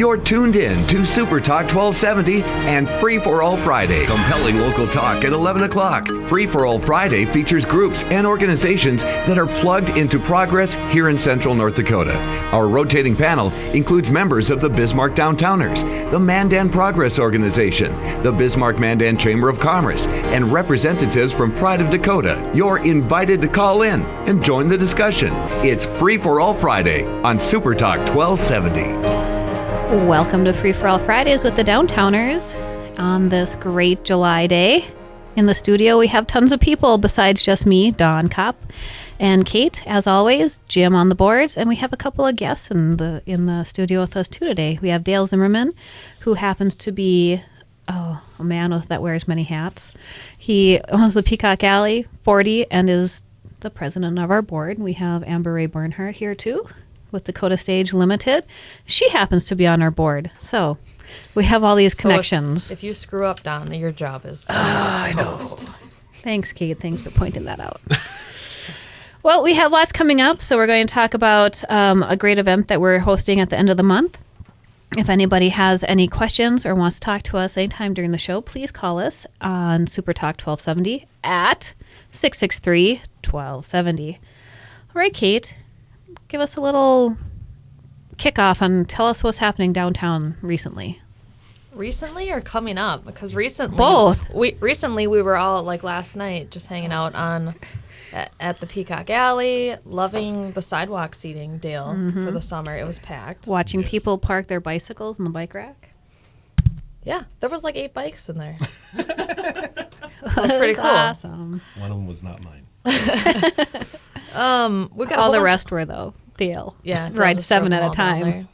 You're tuned in to Super Talk 1270 and Free for All Friday. Compelling local talk at 11 o'clock. Free for All Friday features groups and organizations that are plugged into progress here in Central North Dakota. Our rotating panel includes members of the Bismarck Downtowners, the Mandan Progress Organization, the Bismarck Mandan Chamber of Commerce, and representatives from Pride of Dakota. You're invited to call in and join the discussion. It's Free for All Friday on Super Talk 1270. Welcome to Free for All Fridays with the Downtowners on this great July day. In the studio, we have tons of people besides just me, Dawn Kopp, and Kate, as always, Jim on the boards, and we have a couple of guests in the studio with us too today. We have Dale Zimmerman, who happens to be a man that wears many hats. He owns the Peacock Alley 40 and is the president of our board. We have Amber Ray Bernhardt here too, with Dakota Stage Limited. She happens to be on our board. So we have all these connections. If you screw up, Don, your job is I know. Thanks, Kate. Thanks for pointing that out. Well, we have lots coming up. So we're going to talk about a great event that we're hosting at the end of the month. If anybody has any questions or wants to talk to us anytime during the show, please call us on Super Talk 1270 at 663-1270. All right, Kate. Give us a little kickoff and tell us what's happening downtown recently. Recently or coming up? Because recently, both. We were all like last night, just hanging out at the Peacock Alley, loving the sidewalk seating, Dale, for the summer. It was packed. Watching people park their bicycles in the bike rack. Yeah, there was like 8 bikes in there. That was pretty cool. Awesome. One of them was not mine. We got all the rest were though. Dale. Yeah, ride 7 at a time.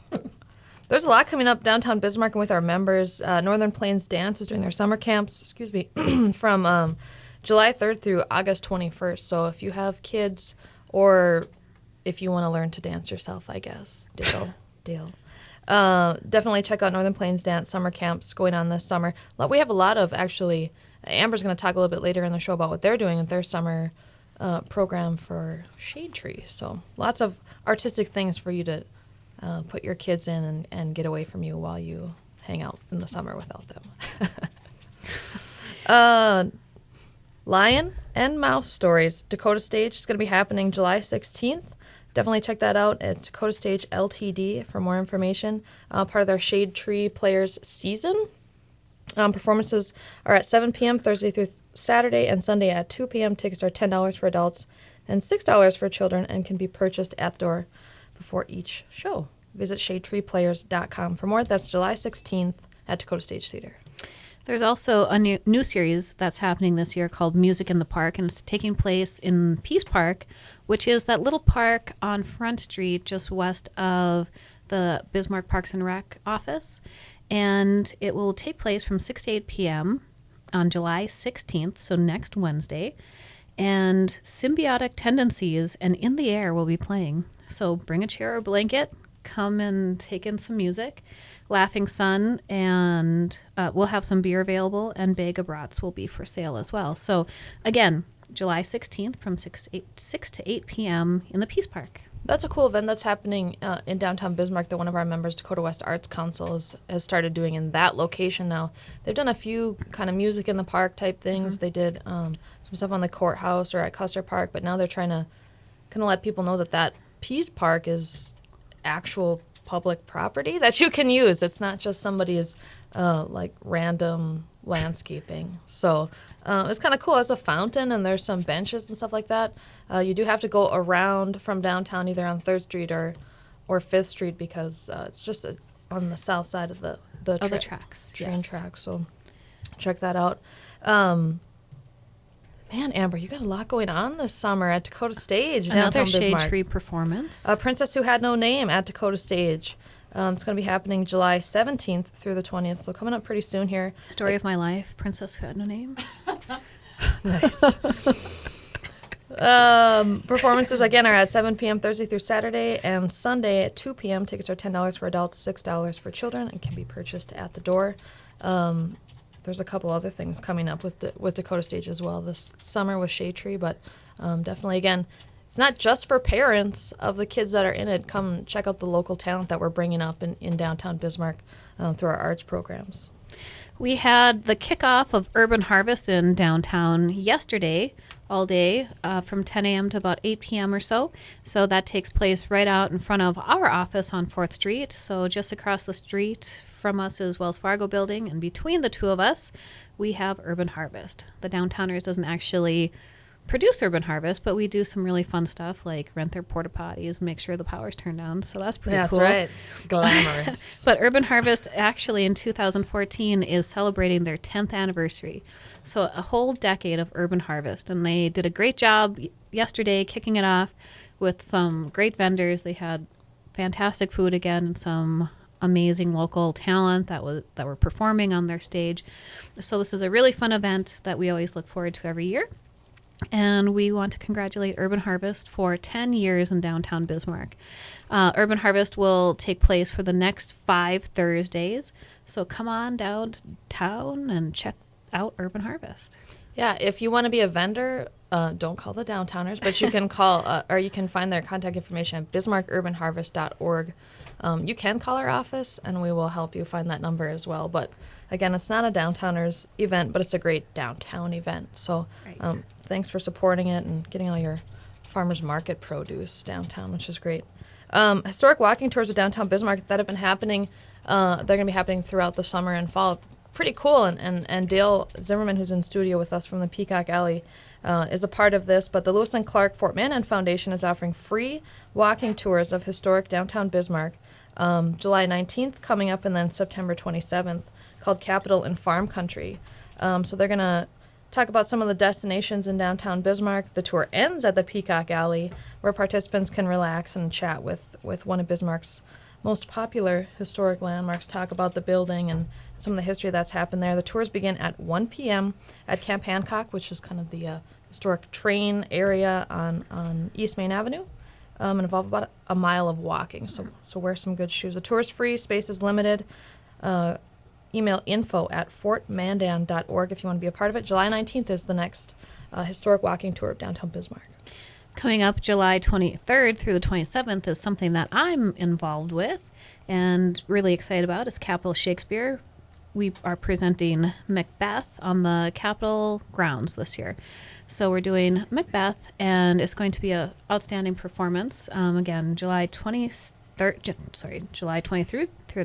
There's a lot coming up downtown Bismarck and with our members. Northern Plains Dance is doing their summer camps, from July 3rd through August 21st. So if you have kids or if you want to learn to dance yourself, I guess, Dale. Definitely check out Northern Plains Dance summer camps going on this summer. We have a lot of, actually, Amber's going to talk a little bit later in the show about what they're doing with their summer program for Shade Tree. So lots of artistic things for you to put your kids in and get away from you while you hang out in the summer without them. Lion and Mouse Stories, Dakota Stage is going to be happening July 16th. Definitely check that out. It's Dakota Stage LTD for more information. Part of their Shade Tree Players season. Performances are at 7 p.m. Thursday through Saturday and Sunday at 2 p.m. Tickets are $10 for adults and $6 for children and can be purchased at the door before each show. Visit shadetreeplayers.com for more. That's July 16th at Dakota Stage Theater. There's also a new series that's happening this year called Music in the Park, and it's taking place in Peace Park, which is that little park on Front Street just west of the Bismarck Parks and Rec office. And it will take place from 6 to 8 p.m. on July 16th, so next Wednesday. And Symbiotic Tendencies and In the Air will be playing. So bring a chair or blanket, come and take in some music. Laughing Sun, and we'll have some beer available, and Bag of Brats will be for sale as well. So, again, July 16th from 6 to 8 p.m. in the Peace Park. That's a cool event that's happening in downtown Bismarck that one of our members, Dakota West Arts Council, has started doing in that location now. They've done a few kind of music in the park type things. They did some stuff on the courthouse or at Custer Park, but now they're trying to kind of let people know that Peace Park is actual public property that you can use. It's not just somebody's random landscaping. So it's kind of cool. It's a fountain and there's some benches and stuff like that. You do have to go around from downtown either on 3rd Street or 5th Street because it's just on the south side of the tracks. Train tracks. So check that out. Man, Amber, you got a lot going on this summer at Dakota Stage. Another downtown Bismarck. Shade Tree performance. Princess Who Had No Name at Dakota Stage. It's going to be happening July 17th through the 20th, so coming up pretty soon here. Story of my life, Princess Who Had No Name. Nice. Performances, again, are at 7 p.m. Thursday through Saturday and Sunday at 2 p.m. Tickets are $10 for adults, $6 for children, and can be purchased at the door. There's a couple other things coming up with Dakota Stage as well this summer with Shade Tree, but definitely, again, it's not just for parents of the kids that are in it. Come check out the local talent that we're bringing up in downtown Bismarck through our arts programs. We had the kickoff of Urban Harvest in downtown yesterday, all day, from 10 a.m. to about 8 p.m. or so. So that takes place right out in front of our office on 4th Street. So just across the street from us is Wells Fargo Building, and between the two of us, we have Urban Harvest. The Downtowners doesn't actually produce Urban Harvest, but we do some really fun stuff like rent their porta potties, make sure the power's turned on. So that's pretty cool. That's right. Glamorous. But Urban Harvest actually in 2014 is celebrating their 10th anniversary. So a whole decade of Urban Harvest. And they did a great job yesterday kicking it off with some great vendors. They had fantastic food again and some amazing local talent that were performing on their stage. So this is a really fun event that we always look forward to every year. And we want to congratulate Urban Harvest for 10 years in downtown Bismarck. Urban Harvest will take place for the next 5 Thursdays. So come on downtown and check out Urban Harvest. Yeah, if you want to be a vendor, don't call the Downtowners, but you can call, or you can find their contact information at bismarcurbanharvest.org. You can call our office, and we will help you find that number as well. But again, it's not a Downtowners event, but it's a great downtown event. So Right. Thanks for supporting it and getting all your farmers market produce downtown, which is great. Historic walking tours of downtown Bismarck that have been happening, they're going to be happening throughout the summer and fall. Pretty cool, and Dale Zimmerman, who's in studio with us from the Peacock Alley, is a part of this. But the Lewis and Clark Fort Mandan Foundation is offering free walking tours of historic downtown Bismarck, July 19th coming up, and then September 27th, called Capital and Farm Country. So they're going to talk about some of the destinations in downtown Bismarck. The tour ends at the Peacock Alley, where participants can relax and chat with one of Bismarck's most popular historic landmarks, talk about the building and some of the history that's happened there. The tours begin at 1 p.m. at Camp Hancock, which is kind of the historic train area on East Main Avenue, and involve about a mile of walking. So wear some good shoes. The tour's free, space is limited. Email info@fortmandan.org if you want to be a part of it. July 19th is the next historic walking tour of downtown Bismarck. Coming up July 23rd through the 27th is something that I'm involved with and really excited about is Capitol Shakespeare. We are presenting Macbeth on the Capitol grounds this year. So we're doing Macbeth, and it's going to be an outstanding performance. Again, July 23rd through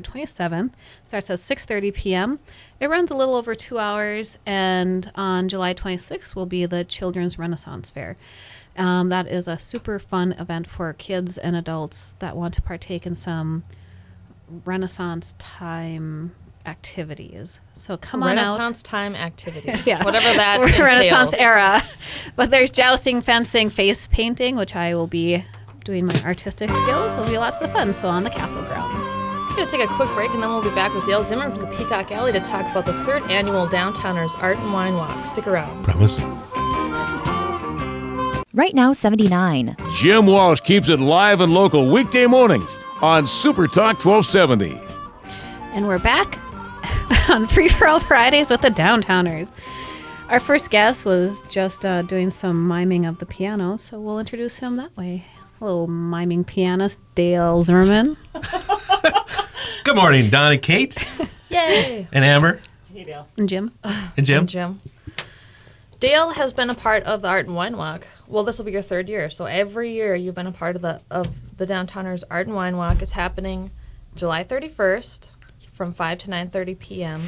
the 27th. Starts at 6:30 p.m. It runs a little over 2 hours, and on July 26th will be the Children's Renaissance Fair. That is a super fun event for kids and adults that want to partake in some Renaissance time activities. So come on out. Renaissance time activities. Yeah. Whatever that entails. Renaissance era. But there's jousting, fencing, face painting, which I will be doing my artistic skills. It'll be lots of fun. So on the Capitol grounds. We're going to take a quick break, and then we'll be back with Dale Zimmerman from the Peacock Alley to talk about the 3rd annual Downtowners Art and Wine Walk. Stick around. Promise. Right now, 79. Jim Walsh keeps it live and local weekday mornings on Super Talk 1270. And we're back on Free for All Fridays with the Downtowners. Our first guest was just doing some miming of the piano, so we'll introduce him that way. Hello, miming pianist Dale Zimmerman. Good morning, Don and Kate. Yay! And Amber. And Jim. And Jim. And Jim. Dale has been a part of the Art and Wine Walk. Well, this will be your 3rd year, so every year you've been a part of the Downtowners Art and Wine Walk. It's happening July 31st from 5 to 9:30 p.m.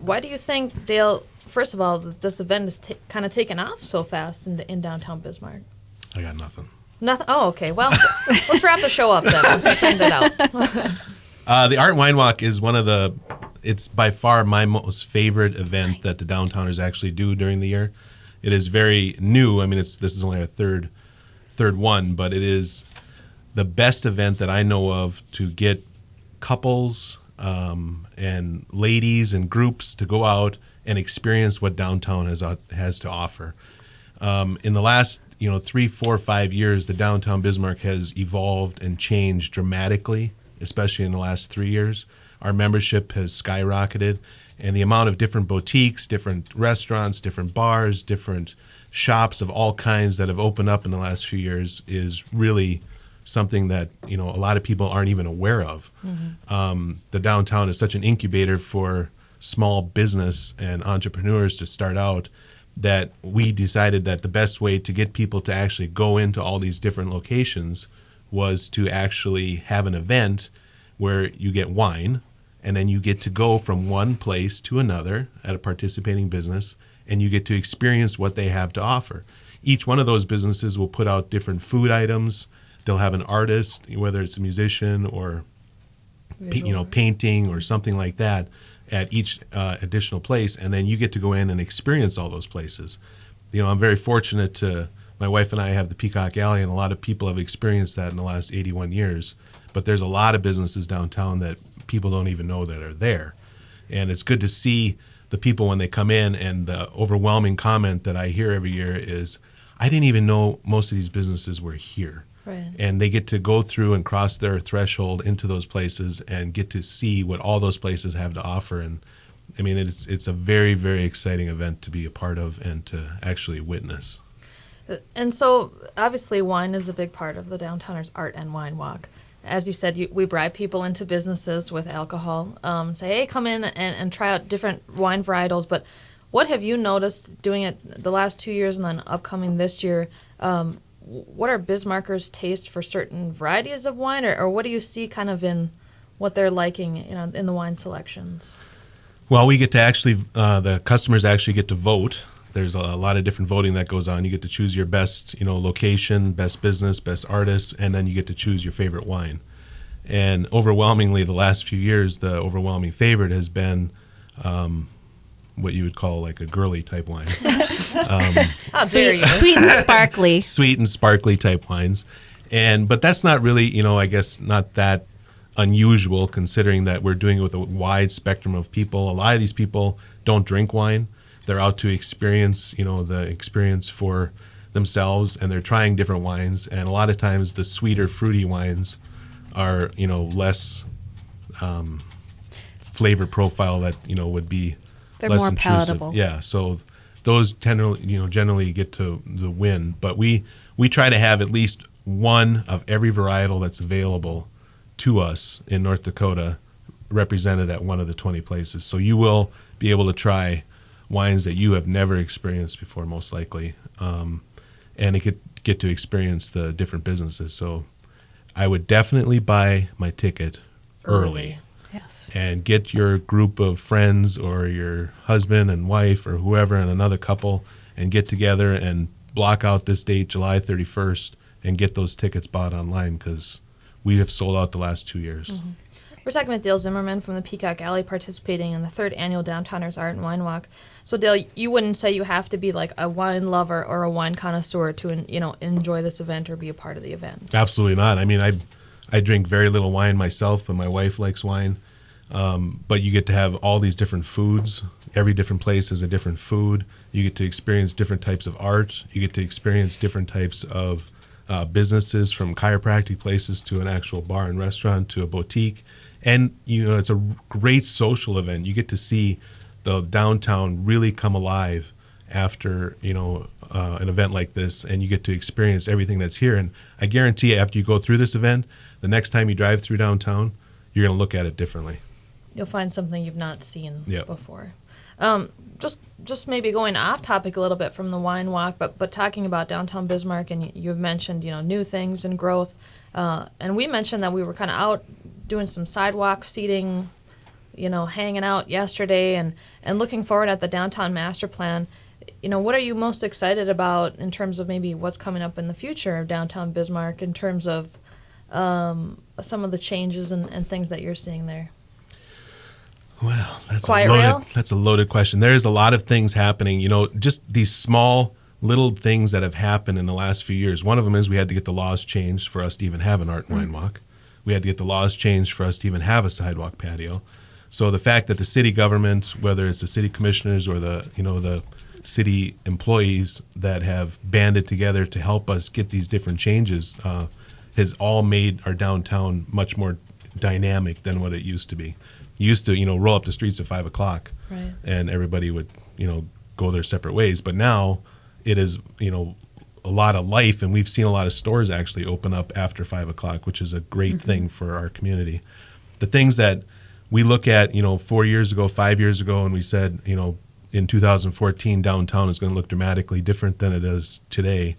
Why do you think, Dale, first of all, that this event is kind of taken off so fast in downtown Bismarck? I got nothing. Nothing. Oh, okay. Well, let's wrap the show up then. Let's send it out. The Art and Wine Walk is it's by far my most favorite event that the Downtowners actually do during the year. It is very new. I mean, this is only our third one, but it is the best event that I know of to get couples and ladies and groups to go out and experience what downtown has to offer. In the last 3, 4, 5 years, the downtown Bismarck has evolved and changed dramatically, especially in the last 3 years. Our membership has skyrocketed, and the amount of different boutiques, different restaurants, different bars, different shops of all kinds that have opened up in the last few years is really something that a lot of people aren't even aware of. The downtown is such an incubator for small business and entrepreneurs to start out that we decided that the best way to get people to actually go into all these different locations was to actually have an event where you get wine and then you get to go from one place to another at a participating business and you get to experience what they have to offer. Each one of those businesses will put out different food items. They'll have an artist, whether it's a musician or painting or something like that, at each additional place, and then you get to go in and experience all those places. I'm very fortunate to, my wife and I have the Peacock Alley, and a lot of people have experienced that in the last 81 years. But there's a lot of businesses downtown that people don't even know that are there. And it's good to see the people when they come in, and the overwhelming comment that I hear every year is, I didn't even know most of these businesses were here. Right. And they get to go through and cross their threshold into those places and get to see what all those places have to offer. And I mean, it's a very, very exciting event to be a part of and to actually witness. And so, obviously, wine is a big part of the Downtowners Art and Wine Walk. As you said, we bribe people into businesses with alcohol, say, hey, come in and try out different wine varietals. But what have you noticed doing it the last 2 years and then upcoming this year? What are Bismarckers' taste for certain varieties of wine, or what do you see kind of in what they're liking in the wine selections? Well, we get to actually, the customers actually get to vote. There's a lot of different voting that goes on. You get to choose your best, location, best business, best artist, and then you get to choose your favorite wine. And overwhelmingly, the last few years, the overwhelming favorite has been what you would call like a girly type wine. Sweet and sparkly. Sweet and sparkly type wines. But that's not really, I guess, not that unusual considering that we're doing it with a wide spectrum of people. A lot of these people don't drink wine. They're out to experience, the experience for themselves, and they're trying different wines. And a lot of times the sweeter, fruity wines are, less flavor profile that, would be They're less more intrusive. palatable. Yeah, so those generally get to the win. But we try to have at least one of every varietal that's available to us in North Dakota represented at one of the 20 places. So you will be able to try wines that you have never experienced before, most likely, and get to experience the different businesses. So I would definitely buy my ticket early. Yes. And get your group of friends or your husband and wife or whoever and another couple and get together and block out this date, July 31st, and get those tickets bought online because we have sold out the last 2 years. Mm-hmm. We're talking with Dale Zimmerman from the Peacock Alley participating in the 3rd annual Downtowners Art and Wine Walk. So, Dale, you wouldn't say you have to be like a wine lover or a wine connoisseur to enjoy this event or be a part of the event. Absolutely not. I mean, I drink very little wine myself, but my wife likes wine. But you get to have all these different foods. Every different place is a different food. You get to experience different types of art. You get to experience different types of businesses, from chiropractic places to an actual bar and restaurant to a boutique. And, it's a great social event. You get to see the downtown really come alive after, an event like this, and you get to experience everything that's here. And I guarantee you, after you go through this event, the next time you drive through downtown, you're going to look at it differently. You'll find something you've not seen Yep. before. Just maybe going off topic a little bit from the wine walk, but talking about downtown Bismarck, and you've mentioned new things and growth, and we mentioned that we were kind of out doing some sidewalk seating, hanging out yesterday, and looking forward at the downtown master plan. What are you most excited about in terms of maybe what's coming up in the future of downtown Bismarck in terms of some of the changes and things that you're seeing there? Well, Quiet rail? That's a loaded question. There's a lot of things happening, just these small little things that have happened in the last few years. One of them is we had to get the laws changed for us to even have an art and wine walk. We had to get the laws changed for us to even have a sidewalk patio. So the fact that the city government, whether it's the city commissioners or the city employees that have banded together to help us get these different changes, has all made our downtown much more dynamic than what it used to be. You used to, roll up the streets at 5 o'clock, Right. and everybody would, go their separate ways. But now it is, a lot of life, and we've seen a lot of stores actually open up after 5 o'clock, which is a great thing for our community. The things that we look at, 4 years ago, 5 years ago, and we said, in 2014, downtown is going to look dramatically different than it is today.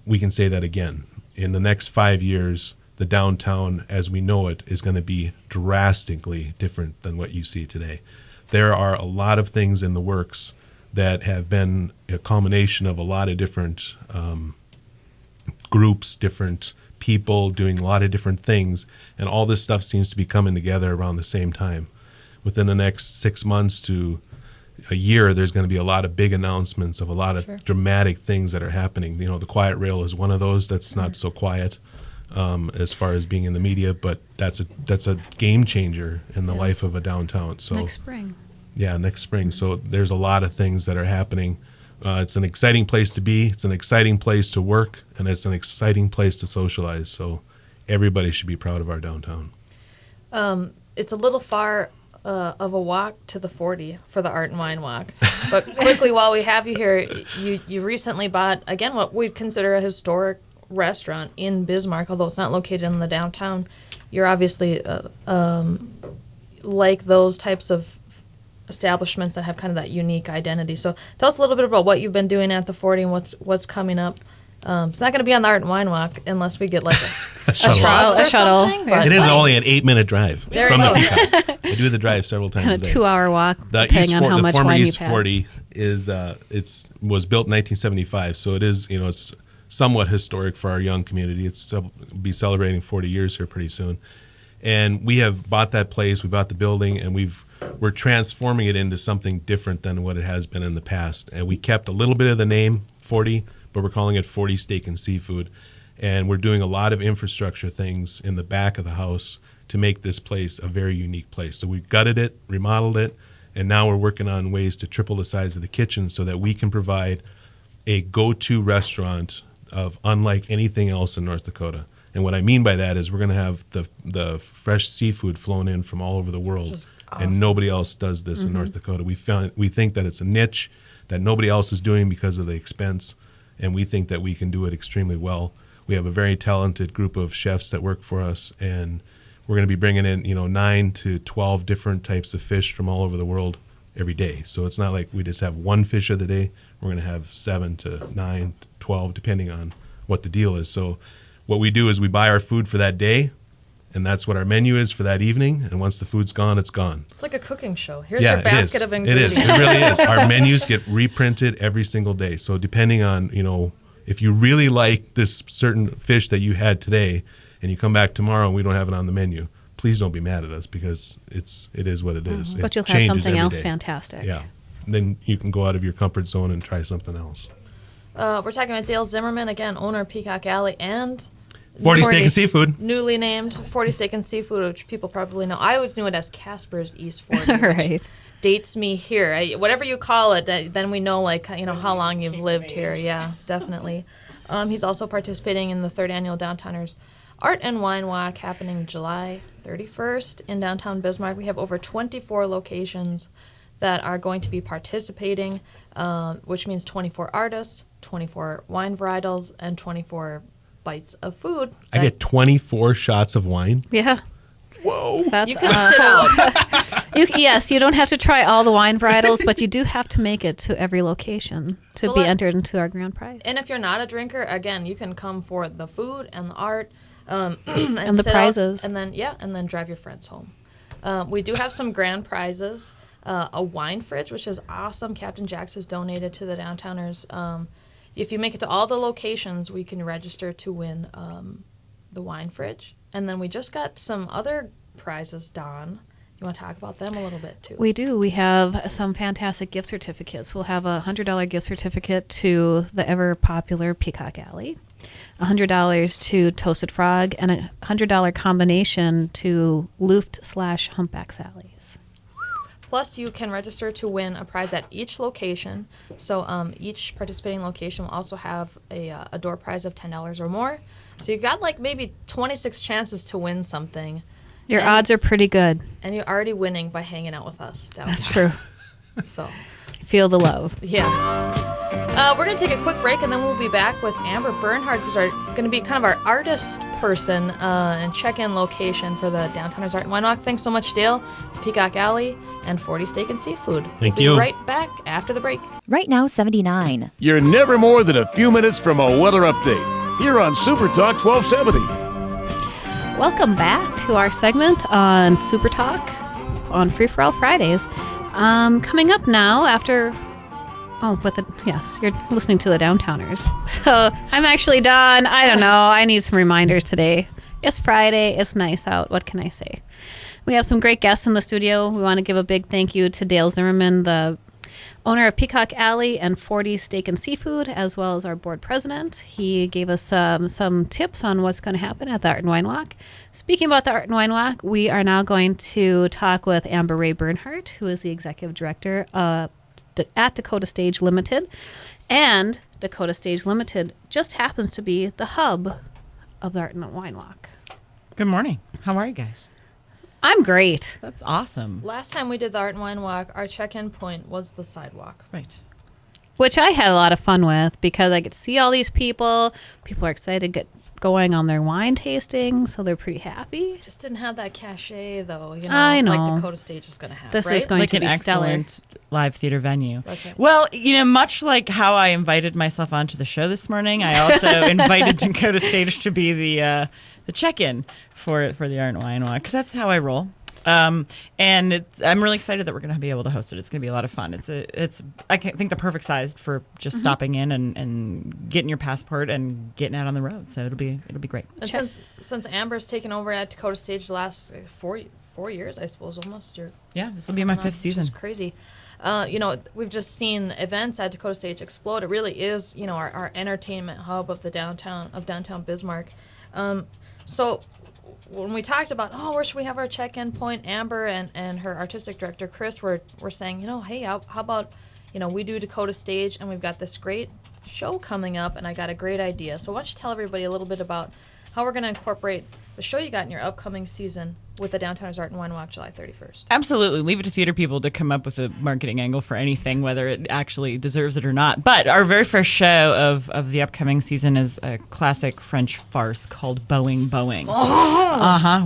We can say that again. In the next 5 years, the downtown as we know it is going to be drastically different than what you see today. There are a lot of things in the works that have been a culmination of a lot of different groups, different people doing a lot of different things, and all this stuff seems to be coming together around the same time. Within the next 6 months to a year, there's going to be a lot of big announcements of a lot of dramatic things that are happening. The Quiet Rail is one of those that's not so quiet as far as being in the media, but that's a game changer in the life of a downtown. So Next spring. Yeah, next spring. So there's a lot of things that are happening. It's an exciting place to be. It's an exciting place to work, and it's an exciting place to socialize. So everybody should be proud of our downtown. It's a little far of a walk to the 40 for the Art and Wine Walk. But quickly, while we have you here, you recently bought, again, what we'd consider a historic restaurant in Bismarck, although it's not located in the downtown. You're obviously like those types of establishments that have kind of that unique identity. So tell us a little bit about what you've been doing at the 40 and what's coming up. It's not going to be on the Art and Wine Walk unless we get like a shuttle. a shuttle. but It is only an 8-minute drive from you the go. Peacock. I do the drive several times And a a day. 2-hour walk, The depending on how much former wine East you've had. 40 is was built in 1975, so it is it's somewhat historic for our young community. It's be celebrating 40 years here pretty soon, and we have bought that place. We bought the building, and we're transforming it into something different than what it has been in the past. And we kept a little bit of the name 40, but we're calling it 40 Steak and Seafood, and we're doing a lot of infrastructure things in the back of the house to make this place a very unique place. So we gutted it, remodeled it, and now we're working on ways to triple the size of the kitchen so that we can provide a go-to restaurant of unlike anything else in North Dakota. And what I mean by that is we're going to have the fresh seafood flown in from all over the world, and nobody else does this in North Dakota. We think that it's a niche that nobody else is doing because of the expense, and we think that we can do it extremely well. We have a very talented group of chefs that work for us, and we're going to be bringing in 9 to 12 different types of fish from all over the world every day. So it's not like we just have one fish of the day. We're going to have 7 to 9 to 12, depending on what the deal is. So what we do is we buy our food for that day, and that's what our menu is for that evening. And once the food's gone, it's gone. It's like a cooking show. Here's your basket of It ingredients. is. It really is. Our menus get reprinted every single day. So depending on, if you really like this certain fish that you had today and you come back tomorrow and we don't have it on the menu, please don't be mad at us because it is what it is. But It you'll have changes something every else day. fantastic. Yeah. And then you can go out of your comfort zone and try something else. We're talking about Dale Zimmerman, again, owner of Peacock Alley and 40 Steak and Seafood. newly named 40 Steak and Seafood, which people probably know. I always knew it as Casper's East 40. which Right. dates me here. Whatever you call it, then we know how long you've lived here. Yeah, definitely. He's also participating in the 3rd annual Downtowners Art and Wine Walk happening July 31st in downtown Bismarck. We have over 24 locations that are going to be participating, which means 24 artists, 24 wine varietals, and 24 bites of food. I get 24 shots of wine. Yeah. Whoa. That's, You can sit out. yes, you don't have to try all the wine varietals, but you do have to make it to every location to So be let- entered into our grand prize. And if you're not a drinker, again, you can come for the food and the art and the sit out, prizes. and then drive your friends home. We do have some grand prizes. A wine fridge, which is awesome. Captain Jack's has donated to the Downtowners. If you make it to all the locations, we can register to win the wine fridge. And then we just got some other prizes, Dawn. You want to talk about them a little bit, too? We do. We have some fantastic gift certificates. We'll have a $100 gift certificate to the ever-popular Peacock Alley, $100 to Toasted Frog, and a $100 combination to Luft/Humpback Sally's. Plus, you can register to win a prize at each location. So each participating location will also have a door prize of $10 or more. So you've got maybe 26 chances to win something. Your And- odds are pretty good. And you're already winning by hanging out with us downtown. That's true. So Feel the love. Yeah. We're going to take a quick break, and then we'll be back with Amber Bernhardt, who's going to be kind of our artist person and check-in location for the Downtowners Art and Wine Walk. Thanks so much, Dale, Peacock Alley, and 40 Steak and Seafood. Thank you. you. Right back after the break. Right now, 79. You're never more than a few minutes from a weather update here on Super Talk 1270. Welcome back to our segment on Super Talk on Free for All Fridays. Coming up now after... yes, you're listening to the Downtowners. So I'm actually done. I don't know. I need some reminders today. It's Friday. It's nice out. What can I say? We have some great guests in the studio. We want to give a big thank you to Dale Zimmerman, the owner of Peacock Alley and 40 Steak and Seafood, as well as our board president. He gave us some tips on what's going to happen at the Art and Wine Walk. Speaking about the Art and Wine Walk, we are now going to talk with Amber Ray Bernhardt, who is the executive director at Dakota Stage Limited. And Dakota Stage Limited just happens to be the hub of the Art and Wine Walk. Good morning. How are you guys? I'm great. That's awesome. Last time we did the Art and Wine Walk, our check-in point was the sidewalk. Right. Which I had a lot of fun with because I get to see all these people. People are excited to get going on their wine tasting, so they're pretty happy. Just didn't have that cachet, though. I know. Like Dakota Stage is going to have. This right? is going Like to an be stellar. excellent live theater venue. That's right. Well, much like how I invited myself onto the show this morning, I also invited Dakota Stage to be the check-in for the Art and Wine Walk, because that's how I roll. And I'm really excited that we're going to be able to host it. It's going to be a lot of fun. I think the perfect size for just stopping in and getting your passport and getting out on the road. So it'll be great. And since Amber's taken over at Dakota Stage the last 4 years, I suppose, almost. This will be my fifth season. It's crazy. We've just seen events at Dakota Stage explode. It really is, our entertainment hub of downtown Bismarck. So when we talked about, where should we have our check-in point, Amber and her artistic director, Chris, were saying, hey, how about, we do Dakota Stage and we've got this great show coming up and I got a great idea. So why don't you tell everybody a little bit about how we're going to incorporate the show you got in your upcoming season with the Downtowners Art and Wine Walk July 31st. Absolutely. Leave it to theater people to come up with a marketing angle for anything, whether it actually deserves it or not. But our very first show of the upcoming season is a classic French farce called Boeing.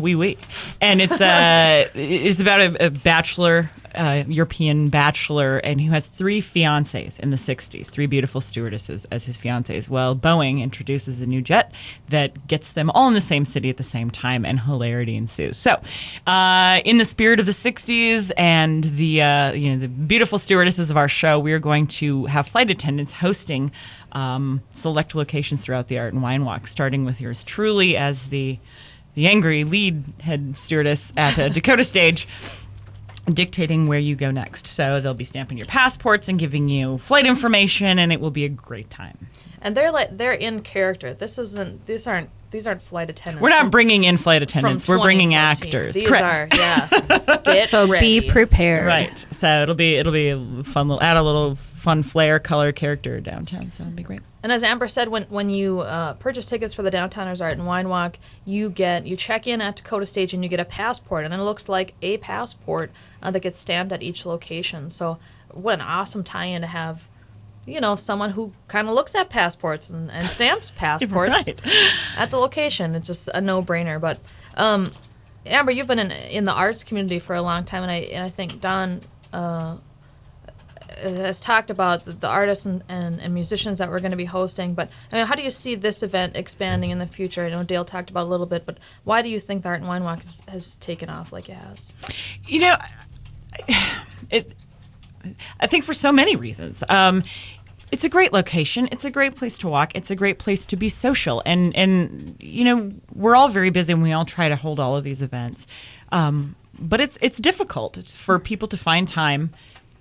Oui, oui. And it's about a bachelor, European bachelor, and who has 3 fiancées in the 60s, 3 beautiful stewardesses as his fiancées. Well, Boeing introduces a new jet that gets them all in the same city at the same time, and hilarity ensues. So, in the spirit of the 60s and the beautiful stewardesses of our show, we are going to have flight attendants hosting select locations throughout the Art and Wine Walk, starting with yours truly as the angry lead head stewardess at Dakota Stage, dictating where you go next. So they'll be stamping your passports and giving you flight information, and it will be a great time. And they're in character. These aren't flight attendants. We're not bringing in flight attendants. We're bringing actors. These Correct. Get So ready. be prepared. Right. So it'll be a fun little, add a little fun flair, color, character downtown. So it'll be great. And as Amber said, when you purchase tickets for the Downtowners Art and Wine Walk, you check in at Dakota Stage and you get a passport, and it looks like a passport that gets stamped at each location. So what an awesome tie-in to have, someone who kind of looks at passports and stamps passports Right. at the location. It's just a no-brainer. But Amber, you've been in the arts community for a long time, and I think Don has talked about the artists and musicians that we're going to be hosting. But how do you see this event expanding in the future? I know Dale talked about it a little bit, but why do you think the Art and Wine Walk has taken off like it has? I think for so many reasons. It's a great location. It's a great place to walk. It's a great place to be social. And we're all very busy and we all try to hold all of these events. But it's difficult for people to find time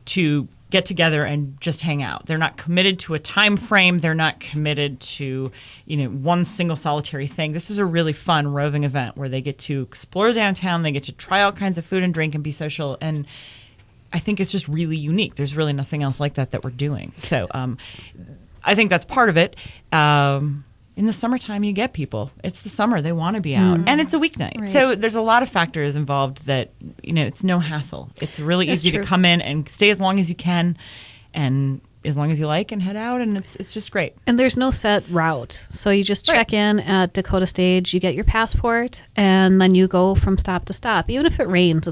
to get together and just hang out. They're not committed to a time frame. They're not committed to, one single solitary thing. This is a really fun roving event where they get to explore downtown. They get to try all kinds of food and drink and be social. And I think it's just really unique. There's really nothing else like that we're doing. So I think that's part of it. In the summertime, you get people. It's the summer. They want to be out. And it's a weeknight. Right. So there's a lot of factors involved that, it's no hassle. It's really easy to come in and stay as long as you can and as long as you like, and head out, and it's just great. And there's no set route. So you just check in at Dakota Stage, you get your passport, and then you go from stop to stop. Even if it rains,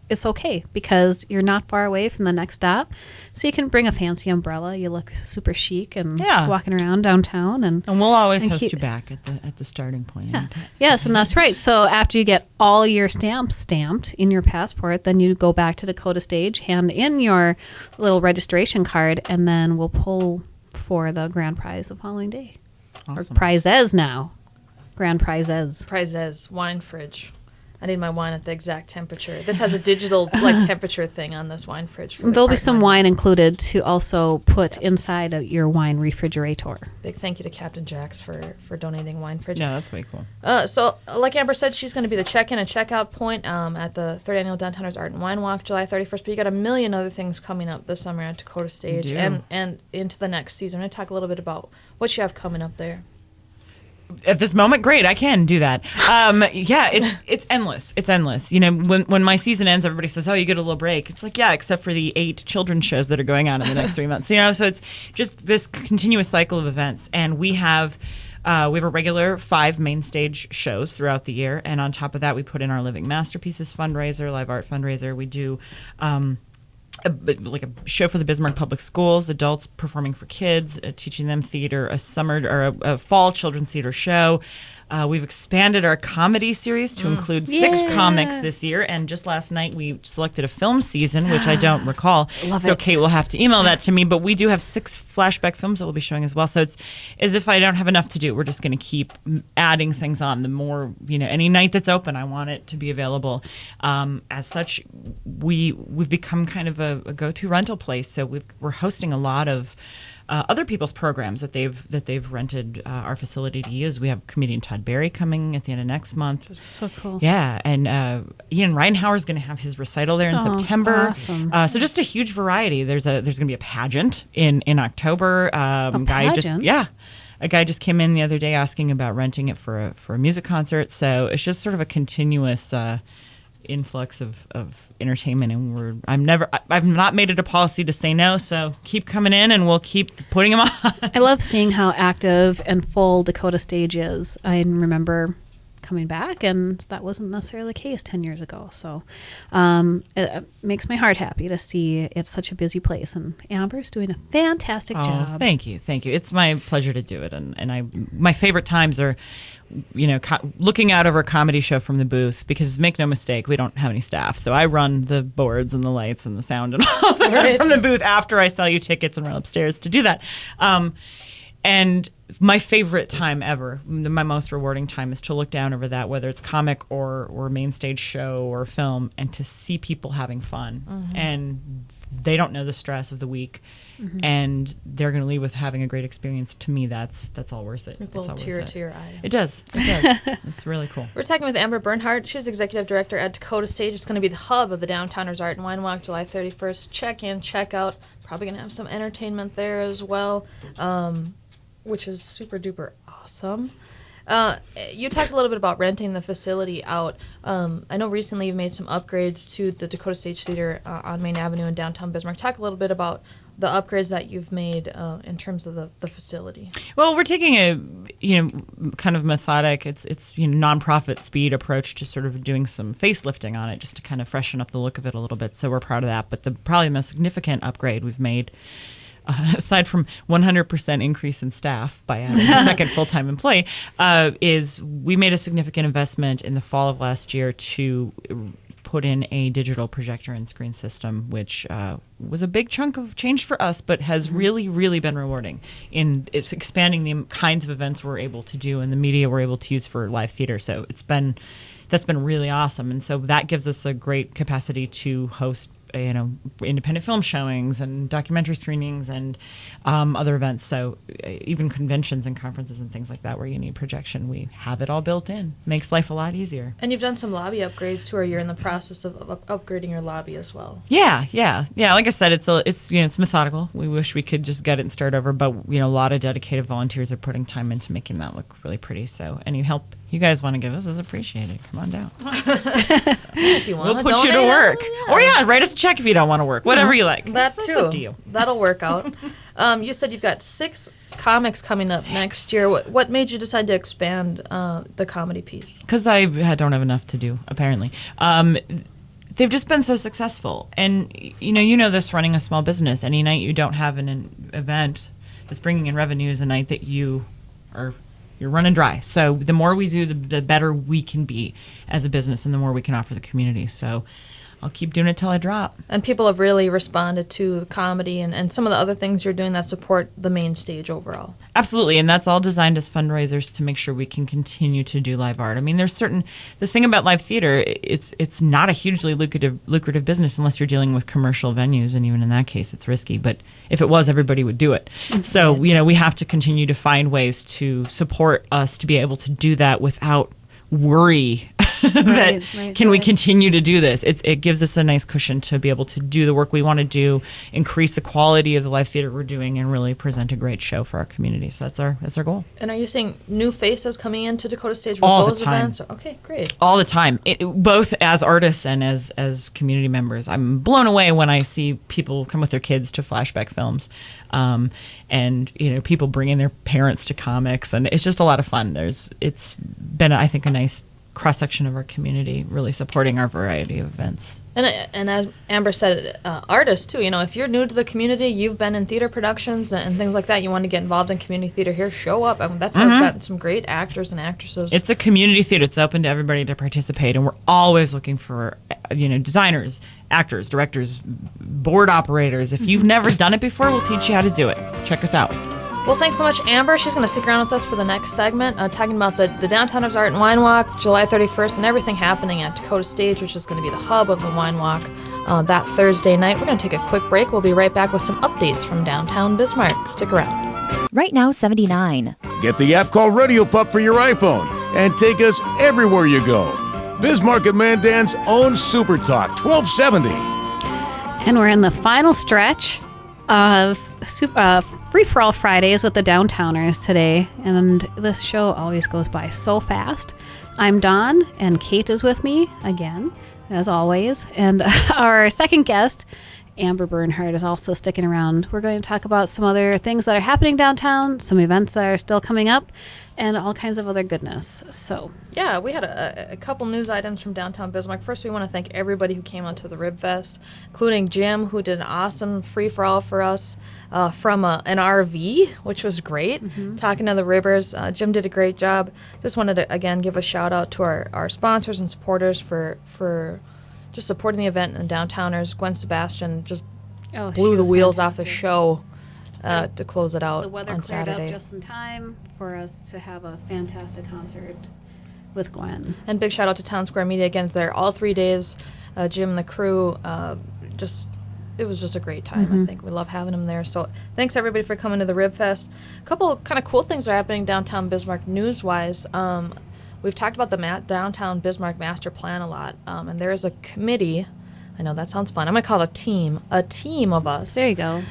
it's okay because you're not far away from the next stop. So you can bring a fancy umbrella. You look super chic and walking around downtown. And we'll always host you back at the starting point. Yeah. Yes, and that's right. So after you get all your stamps stamped in your passport, then you go back to Dakota Stage, hand in your little registration card, and then we'll pull for the grand prize the following day. Awesome. Or prizes now. Grand prizes. Prizes, wine fridge. I need my wine at the exact temperature. This has a digital temperature thing on this wine fridge. There'll be some wine included to also put inside of your wine refrigerator. Big thank you to Captain Jax for donating wine fridge. Yeah, that's way cool. So, like Amber said, she's going to be the check-in and check-out point at the 3rd Annual Downtowners Art and Wine Walk, July 31st. But you got a million other things coming up this summer at Dakota Stage and into the next season. We're going to talk a little bit about what you have coming up there. At this moment, great, I can do that. It's endless. It's endless. You know, when my season ends, everybody says, "Oh, you get a little break." It's like, yeah, except for the 8 children's shows that are going on in the next 3 months. You know, so it's just this continuous cycle of events, and we have a regular 5 main stage shows throughout the year, and on top of that, we put in our Living Masterpieces fundraiser, live art fundraiser. We do. Like a show for the Bismarck Public Schools, adults performing for kids, teaching them theater, a summer or a fall children's theater show. We've expanded our comedy series to include 6 comics this year, and just last night we selected a film season, which I don't recall. So Kate will have to email that to me, but we do have 6 flashback films that we'll be showing as well. So it's as if I don't have enough to do. We're just going to keep adding things on. The more, any night that's open, I want it to be available. As such, we've become kind of a go-to rental place. So we're hosting a lot of other people's programs that they've rented our facility to use. We have comedian Todd Barry coming at the end of next month. That's so cool. Yeah, and Ian Reinhauer is going to have his recital there in September. Awesome. So just a huge variety. There's going to be a pageant in October. A pageant? A guy just came in the other day asking about renting it for a music concert. So it's just sort of a continuous influx of entertainment, and I've not made it a policy to say no, so keep coming in and we'll keep putting them on. I love seeing how active and full Dakota Stage is. I remember coming back, and that wasn't necessarily the case 10 years ago. So it makes my heart happy to see it's such a busy place, and Amber's doing a fantastic job. Thank you. It's my pleasure to do it, and my favorite times are looking out over a comedy show from the booth, because make no mistake, we don't have any staff. So I run the boards and the lights and the sound and all that from the booth after I sell you tickets and run upstairs to do that. And my favorite time ever, my most rewarding time, is to look down over that, whether it's comic or main stage show or film, and to see people having fun. Mm-hmm. And they don't know the stress of the week. Mm-hmm. And they're going to leave with having a great experience. To me, that's all worth it. There's a little tear to your eye. It does. It's really cool. We're talking with Amber Bernhardt. She's executive director at Dakota Stage. It's going to be the hub of the Downtowners Art and Wine Walk, July 31st. Check in, check out. Probably going to have some entertainment there as well, which is super duper awesome. You talked a little bit about renting the facility out. I know recently you've made some upgrades to the Dakota Stage Theater on Main Avenue in downtown Bismarck. Talk a little bit about the upgrades that you've made in terms of the facility. Well, we're taking a kind of methodic, it's nonprofit speed approach to sort of doing some facelifting on it, just to kind of freshen up the look of it a little bit. So we're proud of that. But probably the most significant upgrade we've made, aside from 100% increase in staff by adding a second full-time employee, is we made a significant investment in the fall of last year to put in a digital projector and screen system, which was a big chunk of change for us, but has really, really been rewarding in it's expanding the kinds of events we're able to do and the media we're able to use for live theater. So that's been really awesome. And so that gives us a great capacity to host independent film showings and documentary screenings and other events. So even conventions and conferences and things like that where you need projection, we have it all built in. Makes life a lot easier. And you've done some lobby upgrades too, or you're in the process of upgrading your lobby as well. Yeah. Like I said, it's methodical. We wish we could just get it and start over, but a lot of dedicated volunteers are putting time into making that look really pretty. So any help you guys want to give us is appreciated. Come on down. If you want We'll put you to work. Or write us a check if you don't want to work. Whatever you like. That It's too. up to you. That'll work out. You said you've got 6 comics coming up next year. What made you decide to expand the comedy piece? Because I don't have enough to do, apparently. They've just been so successful. And, you know this running a small business. Any night you don't have an event that's bringing in revenue is a night that you're running dry. So the more we do, the better we can be as a business and the more we can offer the community. So I'll keep doing it till I drop. And people have really responded to the comedy and some of the other things you're doing that support the main stage overall. Absolutely, and that's all designed as fundraisers to make sure we can continue to do live art. I mean, the thing about live theater, it's not a hugely lucrative business unless you're dealing with commercial venues, and even in that case, it's risky. But if it was, everybody would do it. So, we have to continue to find ways to support us to be able to do that without worry that can we continue to do this. It gives us a nice cushion to be able to do the work we want to do, increase the quality of the live theater we're doing, and really present a great show for our community. So that's our goal. And are you seeing new faces coming into Dakota Stage with All the those time. events? Okay, great. All the time, both as artists and as community members. I'm blown away when I see people come with their kids to flashback films, and people bringing their parents to comics, and it's just a lot of fun. It's been, I think, a nice cross-section of our community really supporting our variety of events. And as Amber said, artists too. If you're new to the community, you've been in theater productions and things like that, you want to get involved in community theater here, show up. That's how we've gotten some great actors and actresses. It's a community theater. It's open to everybody to participate, and we're always looking for designers, actors, directors, board operators. If you've never done it before, we'll teach you how to do it. Check us out. Well, thanks so much, Amber. She's going to stick around with us for the next segment, talking about the Downtowners Art and Wine Walk, July 31st, and everything happening at Dakota Stage, which is going to be the hub of the Wine Walk that Thursday night. We're going to take a quick break. We'll be right back with some updates from downtown Bismarck. Stick around. Right now, 79. Get the app called Radio Pup for your iPhone and take us everywhere you go. Bismarck and Mandan's own Super Talk 1270. And we're in the final stretch of Free for All Fridays with the Downtowners today, and this show always goes by so fast. I'm Dawn, and Kate is with me again, as always, and our second guest, Amber Bernhardt, is also sticking around. We're going to talk about some other things that are happening downtown, some events that are still coming up, and all kinds of other goodness. So yeah, we had a couple news items from downtown Bismarck. First, we want to thank everybody who came out to the Rib Fest, including Jim, who did an awesome free-for-all for us from an RV, which was great, talking to the Ribbers. Jim did a great job. Just wanted to, again, give a shout-out to our sponsors and supporters for just supporting the event and the Downtowners. Gwen Sebastian just blew the wheels off the show to close it out the weather on cleared Saturday. up just in time for us to have a fantastic concert with Gwen. And big shout out to Town Square Media again. It's there all 3 days. Jim and the crew, it was just a great time. I think we love having them there. So thanks everybody for coming to the Rib Fest. A couple kind of cool things are happening downtown Bismarck news wise. We've talked about the downtown Bismarck master plan a lot, and there is a committee. I know that sounds fun. I'm going to call it a team of us. There you go.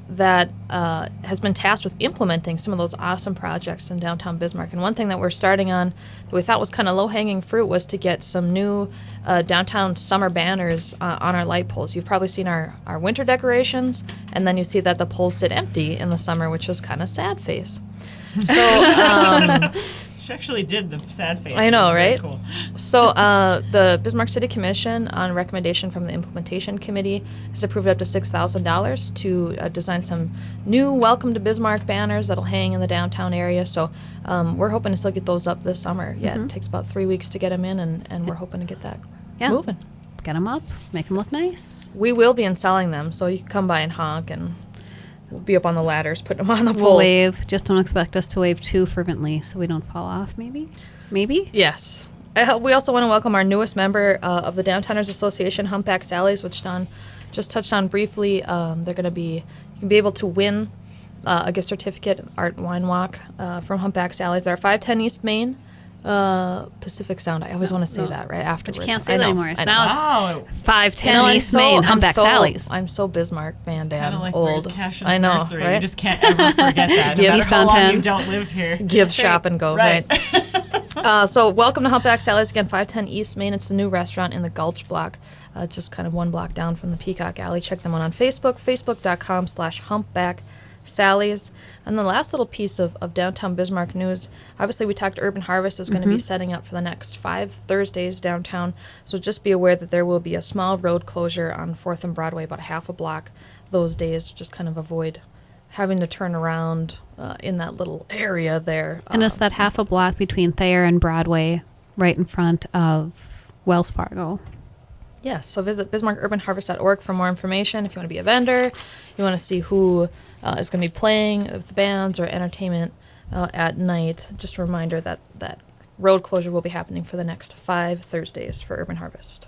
That has been tasked with implementing some of those awesome projects in downtown Bismarck. And one thing that we're starting on that we thought was kind of low-hanging fruit was to get some new downtown summer banners on our light poles. You've probably seen our winter decorations, and then you see that the poles sit empty in the summer, which is kind of sad face. So She actually did the sad face. I know, It was really right? cool. So the Bismarck City Commission, on recommendation from the Implementation Committee, has approved up to $6,000 to design some new Welcome to Bismarck banners that'll hang in the downtown area. So we're hoping to still get those up this summer. Yeah, it takes about 3 weeks to get them in, and we're hoping to get that moving. Get them up, make them look nice. We will be installing them, so you can come by and honk, and we'll be up on the ladders putting them on the We'll poles. wave. Just don't expect us to wave too fervently so we don't fall off, maybe? Maybe? Yes. We also want to welcome our newest member of the Downtowners Association, Humpback Sally's, which Don just touched on briefly. They're going to be, you can be able to win a gift certificate, Art and Wine Walk from Humpback Sally's. They're 510 East Main, Pacific Sound. I always want to say that right afterwards. But you can't say I that know, anymore. I know. Now Oh, it's 510 East Main, Humpback Sally's. I'm so Bismarck, man, kind damn, of like old. Where's Cashman's I know, Nursery. right? You just can't ever forget that. No Give matter East how on long 10. you don't live here. Give, shop, and go, right? So welcome to Humpback Sally's again, 510 East Main. It's the new restaurant in the Gulch block, just kind of one block down from the Peacock Alley. Check them out on Facebook, facebook.com/Humpback Sally's. And the last little piece of downtown Bismarck news, obviously we talked Urban Harvest is going to be setting up for the next 5 Thursdays downtown. So just be aware that there will be a small road closure on 4th and Broadway, about half a block those days. Just kind of avoid having to turn around in that little area there. And it's that half a block between Thayer and Broadway, right in front of Wells Fargo. Yes, so visit bismarckurbanharvest.org for more information. If you want to be a vendor, you want to see who is going to be playing, if the bands or entertainment at night. Just a reminder that that road closure will be happening for the next 5 Thursdays for Urban Harvest.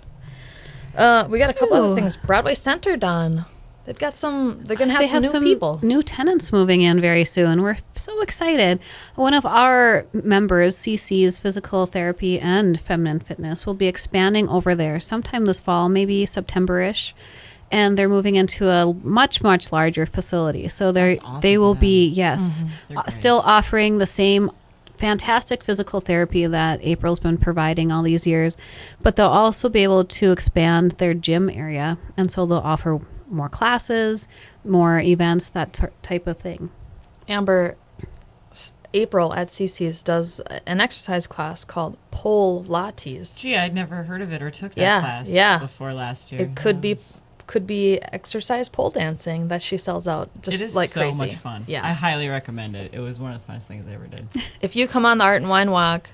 We got a couple other things. Broadway Center, Don. They've got they're going to have some new people. New tenants moving in very soon. We're so excited. One of our members, CC's Physical Therapy and Feminine Fitness, will be expanding over there sometime this fall, maybe September-ish. And they're moving into a much, much larger facility. So they will be, still offering the same fantastic physical therapy that April's been providing all these years. But they'll also be able to expand their gym area. And so they'll offer more classes, more events, that type of thing. Amber, April at CC's does an exercise class called Pole Lattes. Gee, I'd never heard of it or took that class before last year. It could be exercise pole dancing that she sells out just it is like so crazy. Much fun. Yeah, I highly recommend it. It was one of the funnest things I ever did. If you come on the Art and Wine Walk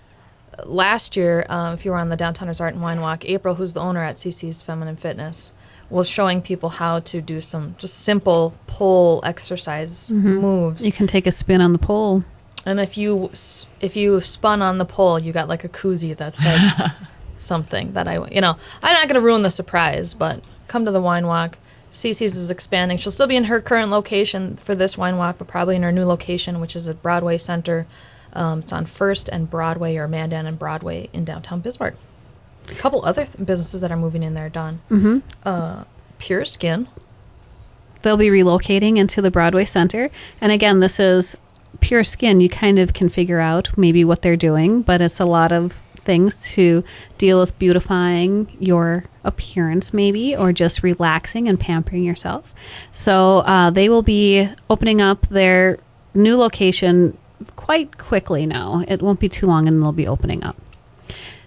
last year, if you were on the Downtowners Art and Wine Walk, April, who's the owner at CC's Feminine Fitness, was showing people how to do some just simple pole exercise moves. You can take a spin on the pole. And if you spun on the pole, you got like a koozie that says something that I'm not going to ruin the surprise, but come to the wine walk. Cece's is expanding. She'll still be in her current location for this wine walk, but probably in her new location, which is at Broadway Center. It's on 1st and Broadway, or Mandan and Broadway in downtown Bismarck. A couple other businesses that are moving in there, Dawn. Pure Skin. They'll be relocating into the Broadway Center. And again, this is Pure Skin. You kind of can figure out maybe what they're doing, but it's a lot of things to deal with beautifying your appearance maybe, or just relaxing and pampering yourself. So they will be opening up their new location quite quickly now. It won't be too long and they'll be opening up.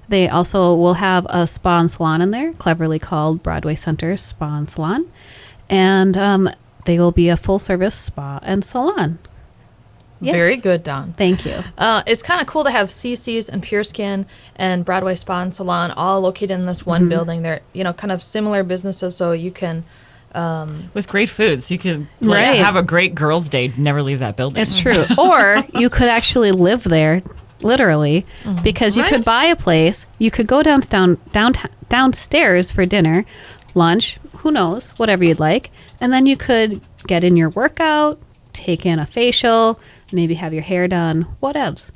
They also will have a spa and salon in there, cleverly called Broadway Center Spa and Salon. And they will be a full-service spa and salon. Yes. Very good, Dawn. Thank you. It's kind of cool to have CC's and Pure Skin and Broadway Spa and Salon all located in this one building. They're, kind of similar businesses, so you can... with great food, so you can have a great girls' day, never leave that building. It's true. Or you could actually live there, literally, because you could buy a place, you could go downstairs for dinner, lunch, who knows, whatever you'd like, and then you could get in your workout, take in a facial, maybe have your hair done, whatevs.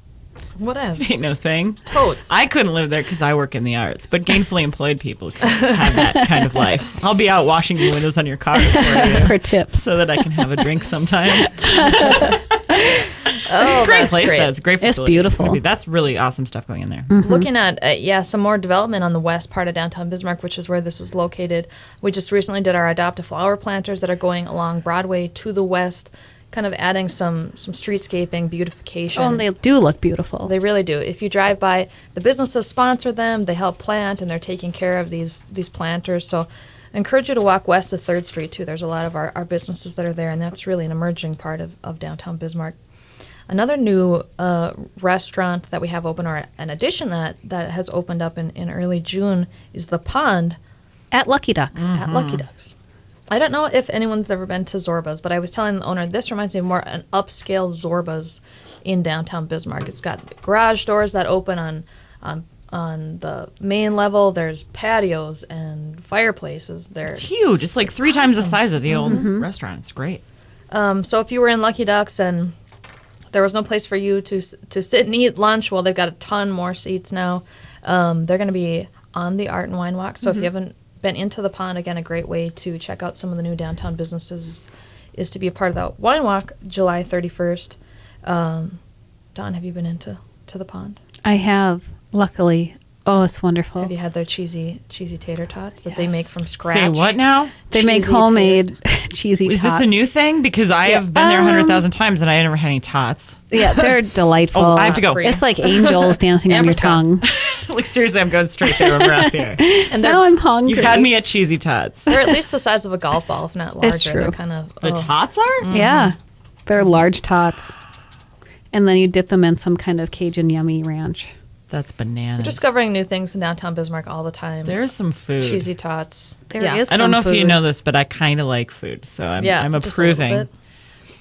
Ain't no thing. Totes. I couldn't live there because I work in the arts, but gainfully employed people can have that kind of life. I'll be out washing the windows on your car for tips, so that I can have a drink sometime. Oh, it's a great place. Though. It's a great facility. It's beautiful. That's really awesome stuff going in there. Looking at some more development on the west part of downtown Bismarck, which is where this is located. We just recently did our Adopt a Flower planters that are going along Broadway to the west, kind of adding some streetscaping, beautification. Oh, and they do look beautiful. They really do. If you drive by, the businesses sponsor them. They help plant, and they're taking care of these planters. So I encourage you to walk west of 3rd Street, too. There's a lot of our businesses that are there, and that's really an emerging part of downtown Bismarck. Another new restaurant that we have open, or an addition that has opened up in early June, is The Pond. At Lucky Ducks. At Lucky Ducks. I don't know if anyone's ever been to Zorba's, but I was telling the owner, this reminds me of more an upscale Zorba's in downtown Bismarck. It's got garage doors that open on the main level. There's patios and fireplaces. It's huge. It's like 3 times the size of the old restaurant. It's great. So if you were in Lucky Ducks and there was no place for you to sit and eat lunch, well, they've got a ton more seats now. They're going to be on the Art and Wine Walk. So if you haven't been into the Pond, again, a great way to check out some of the new downtown businesses is to be a part of that wine walk July 31st. Dawn, have you been into the Pond? I have, luckily. Oh, it's wonderful. Have you had their cheesy tater tots that they make from scratch? Say what now? They make Cheesy homemade cheesy Is tots. this a new thing? Because I have been there 100,000 times and I never had any tots. Yeah, they're delightful. Oh, I have to go. It's like angels dancing on your Amber's got- tongue. Like, seriously, I'm going straight there when we're out here. And they're Now I'm hungry. You had me at cheesy tots. they're at least the size of a golf ball, if not larger. It's true. They're kind of The tots are? Yeah, they're large tots. And then you dip them in some kind of Cajun yummy ranch. That's bananas. We're discovering new things in downtown Bismarck all the time. There's some food. Cheesy tots. There yeah. is I don't know some if you food. know this, but I kind of like food, so I'm just a little approving bit.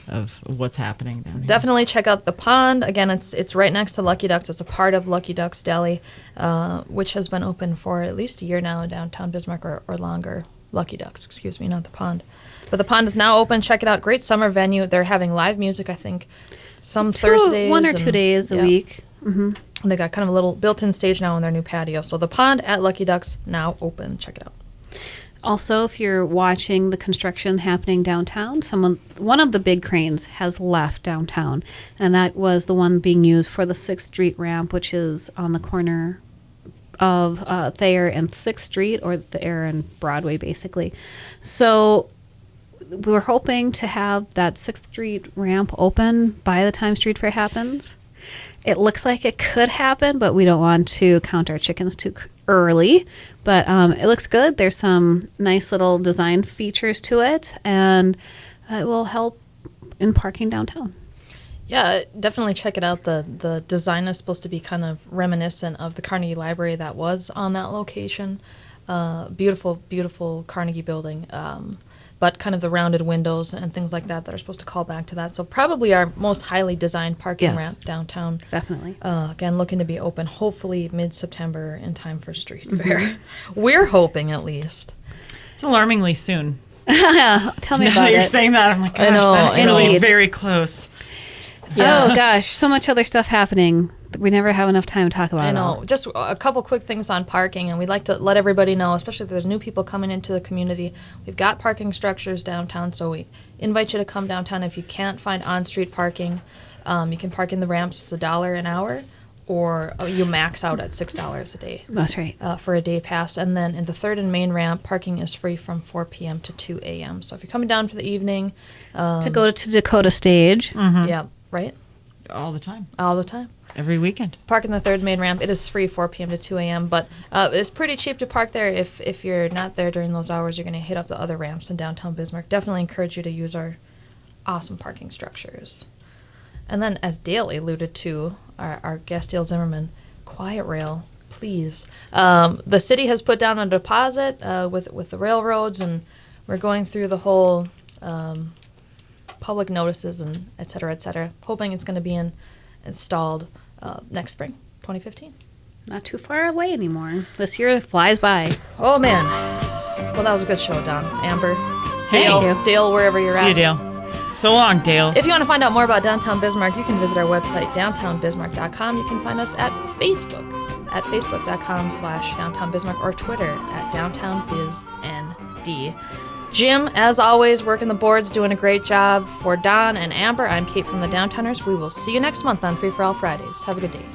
of what's happening down here. Definitely check out the pond. Again, it's right next to Lucky Ducks. It's a part of Lucky Ducks Deli, which has been open for at least a year now in downtown Bismarck or longer. Lucky Ducks, excuse me, not the pond. But the pond is now open. Check it out. Great summer venue. They're having live music, I think, some Thursdays. 1 or 2 days a week. And they got kind of a little built-in stage now in their new patio. So the pond at Lucky Ducks now open. Check it out. Also, if you're watching the construction happening downtown, one of the big cranes has left downtown, and that was the one being used for the 6th Street ramp, which is on the corner of Thayer and 6th Street, or Thayer and Broadway, basically. So we're hoping to have that 6th Street ramp open by the time Street Fair happens. It looks like it could happen, but we don't want to count our chickens too early. But it looks good. There's some nice little design features to it, and it will help in parking downtown. Yeah, definitely check it out. The design is supposed to be kind of reminiscent of the Carnegie Library that was on that location. Beautiful, beautiful Carnegie building. But kind of the rounded windows and things like that are supposed to call back to that. So probably our most highly designed parking Yes. ramp downtown. Definitely. Again, looking to be open hopefully mid-September in time for Street Fair. We're hoping at least. It's alarmingly soon. Tell me Now about that you're it. saying that, I'm like, gosh, know, that's really indeed. very close. Yeah. Oh gosh, so much other stuff happening. We never have enough time to talk about I it know. all. Just a couple quick things on parking, and we'd like to let everybody know, especially if there's new people coming into the community. We've got parking structures downtown, so we invite you to come downtown. If you can't find on-street parking, you can park in the ramps. It's $1 an hour, or you max out at $6 a day. That's right. For a day pass. And then in the 3rd and Main ramp, parking is free from 4 p.m. to 2 a.m. So if you're coming down for the evening, To go to Dakota stage. yeah, right? All the time. All the time. Every weekend. Park in the 3rd Main ramp. It is free 4 p.m. to 2 a.m., but it's pretty cheap to park there. If you're not there during those hours, you're going to hit up the other ramps in downtown Bismarck. Definitely encourage you to use our awesome parking structures. And then, as Dale alluded to, our guest Dale Zimmerman, Quiet Rail, please. The city has put down a deposit with the railroads, and we're going through the whole public notices and et cetera, hoping it's going to be installed next spring, 2015. Not too far away anymore. This year flies by. Oh, man. Well, that was a good show, Don. Amber. Hey. Dale, wherever you're See at. you, Dale. So long, Dale. If you want to find out more about Downtown Bismarck, you can visit our website, downtownbismarck.com. You can find us at Facebook, at facebook.com/Downtown Bismarck, or Twitter at DowntownBizND. Jim, as always, working the boards, doing a great job. For Don and Amber, I'm Kate from the Downtowners. We will see you next month on Free for All Fridays. Have a good day.